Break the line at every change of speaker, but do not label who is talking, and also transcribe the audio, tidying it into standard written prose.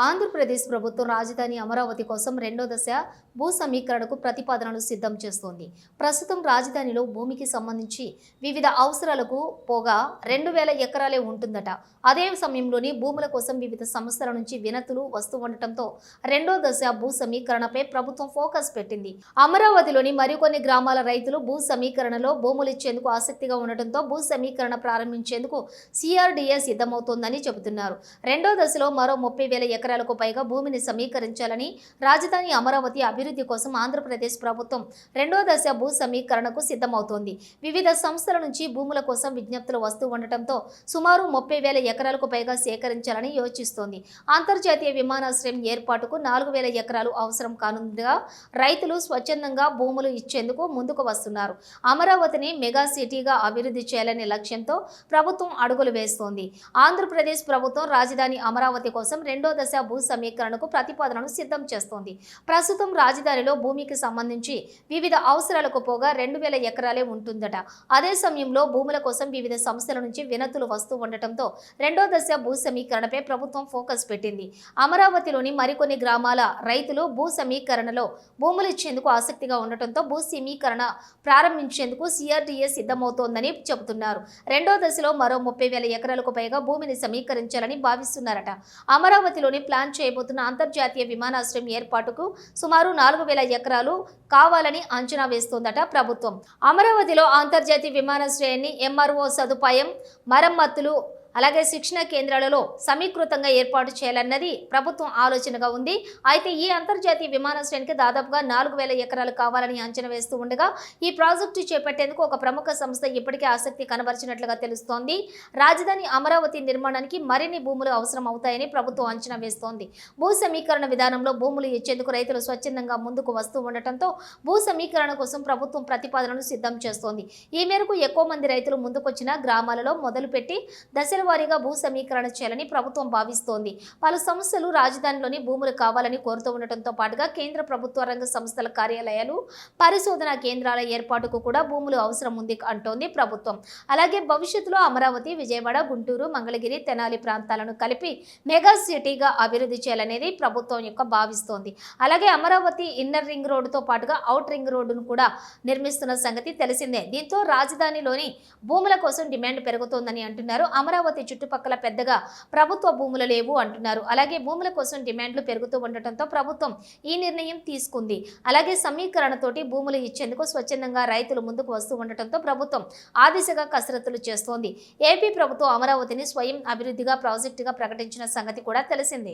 ఆంధ్రప్రదేశ్ ప్రభుత్వం రాజధాని అమరావతి కోసం రెండో దశ భూ సమీకరణకు ప్రతిపాదనలు సిద్ధం చేస్తోంది. ప్రస్తుతం రాజధానిలో భూమికి సంబంధించి వివిధ అవసరాలకు పోగా 2000 ఎకరాలే ఉంటుందట. అదే సమయంలోని భూముల కోసం వివిధ సంస్థల నుంచి వినతులు వస్తూ ఉండటంతో రెండో దశ భూ సమీకరణపై ప్రభుత్వం ఫోకస్ పెట్టింది. అమరావతిలోని మరికొన్ని గ్రామాల రైతులు భూ సమీకరణలో భూములు ఇచ్చేందుకు ఆసక్తిగా ఉండటంతో భూ సమీకరణ ప్రారంభించేందుకు CRDA సిద్ధమవుతోందని చెబుతున్నారు. రెండో దశలో మరో 30,000 ఎకరాలకు పైగా భూమిని సమీకరించాలని రాజధాని అమరావతి అభివృద్ధి కోసం ఆంధ్రప్రదేశ్ ప్రభుత్వం రెండో దశ భూ సమీకరణకు సిద్ధమవుతోంది. వివిధ సంస్థల నుంచి భూముల కోసం విజ్ఞప్తులు వస్తూ ఉండటంతో సుమారు 30,000 ఎకరాలకు పైగా సేకరించాలని యోచిస్తోంది. అంతర్జాతీయ విమానాశ్రయం ఏర్పాటుకు 4,000 ఎకరాలు అవసరం కానుండగా రైతులు స్వచ్ఛందంగా భూములు ఇచ్చేందుకు ముందుకు వస్తున్నారు. అమరావతిని మెగా సిటీగా అభివృద్ధి చేయాలనే లక్ష్యంతో ప్రభుత్వం అడుగులు వేస్తోంది. ఆంధ్రప్రదేశ్ ప్రభుత్వం రాజధాని అమరావతి కోసం రెండో దశ భూ సమీకరణకు ప్రతిపాదనను సిద్ధం చేస్తోంది. ప్రస్తుతం రాజధానిలో భూమికి సంబంధించి వివిధ అవసరాలకు పోగా 2,000 ఎకరాలే ఉంటుందట. అదే సమయంలో భూముల కోసం వివిధ సంస్థల నుంచి వినతులు వస్తూ ఉండటంతో రెండో దశ భూ సమీకరణపై ప్రభుత్వం ఫోకస్ పెట్టింది. అమరావతిలోని మరికొన్ని గ్రామాల రైతులు భూ సమీకరణలో భూములు ఇచ్చేందుకు ఆసక్తిగా ఉండటంతో భూ సమీకరణ ప్రారంభించేందుకు CRDA సిద్ధమవుతోందని చెబుతున్నారు. రెండో దశలో మరో 30,000 ఎకరాలకు పైగా భూమిని సమీకరించాలని భావిస్తున్నారట. అమరావతిలోని ప్లాన్ చేయబోతున్న అంతర్జాతీయ విమానాశ్రయం ఏర్పాటుకు సుమారు 4,000 ఎకరాలు కావాలని అంచనా వేస్తోందట ప్రభుత్వం. అమరావతిలో అంతర్జాతీయ విమానాశ్రయాన్ని MRO సదుపాయం, మరమ్మతులు అలాగే శిక్షణ కేంద్రాలలో సమీకృతంగా ఏర్పాటు చేయాలన్నది ప్రభుత్వం ఆలోచనగా ఉంది. అయితే ఈ అంతర్జాతీయ విమానాశ్రయానికి దాదాపుగా 4,000 ఎకరాలు కావాలని అంచనా వేస్తూ ఉండగా ఈ ప్రాజెక్టు చేపట్టేందుకు ఒక ప్రముఖ సంస్థ ఇప్పటికే ఆసక్తి కనబరిచినట్లుగా తెలుస్తోంది. రాజధాని అమరావతి నిర్మాణానికి మరిన్ని భూములు అవసరం అవుతాయని ప్రభుత్వం అంచనా వేస్తోంది. భూ సమీకరణ విధానంలో భూములు ఇచ్చేందుకు రైతులు స్వచ్ఛందంగా ముందుకు వస్తూ ఉండటంతో భూ సమీకరణ కోసం ప్రభుత్వం ప్రతిపాదనను సిద్ధం చేస్తోంది. ఈ మేరకు ఎక్కువ మంది రైతులు ముందుకొచ్చిన గ్రామాలలో మొదలుపెట్టి దశల వారీగా భూ సమీకరణ చేయాలని ప్రభుత్వం భావిస్తోంది. పలు సంస్థలు రాజధానిలోని భూములు కావాలని కోరుతూ ఉండటంతో పాటుగా కేంద్ర ప్రభుత్వ రంగ సంస్థల కార్యాలయాలు, పరిశోధనా కేంద్రాల ఏర్పాటుకు కూడా భూములు అవసరం ఉంది అంటోంది ప్రభుత్వం. అలాగే భవిష్యత్తులో అమరావతి, విజయవాడ, గుంటూరు, మంగళగిరి, తెనాలి ప్రాంతాలను కలిపి మెగా సిటీగా అభివృద్ధి చేయాలనేది ప్రభుత్వం యొక్క భావిస్తోంది. అలాగే అమరావతి ఇన్నర్ రింగ్ రోడ్డుతో పాటుగా అవుట్ రింగ్ రోడ్డును కూడా నిర్మిస్తున్న సంగతి తెలిసిందే. దీంతో రాజధానిలోని భూముల కోసం డిమాండ్ పెరుగుతోందని అంటున్నారు. అమరావతి చుట్టుపక్కల పెద్దగా ప్రభుత్వ భూములు లేవు అంటున్నారు. అలాగే భూముల కోసం డిమాండ్లు పెరుగుతూ ఉండటంతో ప్రభుత్వం ఈ నిర్ణయం తీసుకుంది. అలాగే సమీకరణతోటి భూములు ఇచ్చేందుకు స్వచ్ఛందంగా రైతులు ముందుకు వస్తూ ఉండటంతో ప్రభుత్వం ఆ దిశగా కసరత్తులు చేస్తోంది. ఏపీ ప్రభుత్వం అమరావతిని స్వయం అభివృద్ధిగా ప్రాజెక్టుగా ప్రకటించిన సంగతి కూడా తెలిసిందే.